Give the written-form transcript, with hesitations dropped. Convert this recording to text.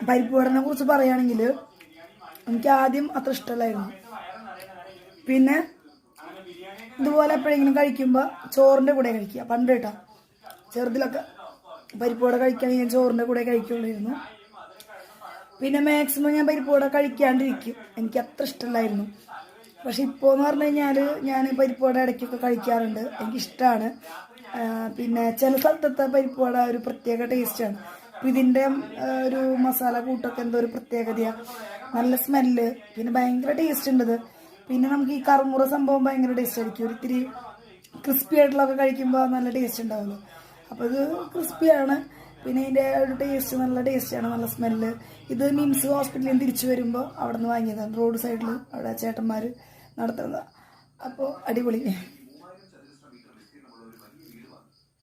പരിപ്പ് വടനെ കുറിച്ച് പറയുകയാണെങ്കിൽ എനിക്ക് ആദ്യം അത്ര ഇഷ്ടമല്ലായിരുന്നു. പിന്നെ ഇതുപോലെ എപ്പോഴെങ്കിലും കഴിക്കുമ്പോൾ ചോറിൻ്റെ കൂടെ കഴിക്കുക. പണ്ട് കേട്ടോ ചെറുതിലൊക്കെ പരിപ്പ് വട കഴിക്കുകയാണെങ്കിൽ ഞാൻ ചോറിൻ്റെ കൂടെ കഴിക്കുള്ളായിരുന്നു. പിന്നെ മാക്സിമം ഞാൻ പരിപ്പ് വട കഴിക്കാണ്ടിരിക്കും, എനിക്ക് അത്ര ഇഷ്ടമല്ലായിരുന്നു. പക്ഷെ ഇപ്പോൾ എന്ന് പറഞ്ഞു കഴിഞ്ഞാൽ ഞാൻ പരിപ്പ് വട ഇടയ്ക്കൊക്കെ കഴിക്കാറുണ്ട്, എനിക്കിഷ്ടമാണ്. പിന്നെ ചില സ്ഥലത്തെ പരിപ്പ് വട ഒരു പ്രത്യേക ടേസ്റ്റാണ്. അപ്പം ഇതിൻ്റെ ഒരു മസാല കൂട്ടൊക്കെ എന്തോ ഒരു പ്രത്യേകതയാണ്, നല്ല സ്മെല്ല്, പിന്നെ ഭയങ്കര ടേസ്റ്റ് ഉണ്ടത്. പിന്നെ നമുക്ക് ഈ കറുമുറ സംഭവം ഭയങ്കര ടേസ്റ്റ് ആയിരിക്കും, ഒരിത്തിരി ക്രിസ്പി ആയിട്ടുള്ളതൊക്കെ കഴിക്കുമ്പോൾ നല്ല ടേസ്റ്റ് ഉണ്ടാവുമല്ലോ. അപ്പോൾ ഇത് ക്രിസ്പിയാണ്, പിന്നെ ഇതിൻ്റെ ഒരു ടേസ്റ്റ് നല്ല ടേസ്റ്റാണ്, നല്ല സ്മെല്ല്. ഇത് മിംസ് ഹോസ്പിറ്റലിൽ നിന്ന് തിരിച്ചു വരുമ്പോൾ അവിടെ നിന്ന് വാങ്ങിയതാണ്, റോഡ് സൈഡിൽ അവിടെ ചേട്ടന്മാർ നടത്തുന്നതാണ്. അപ്പോൾ അടിപൊളി.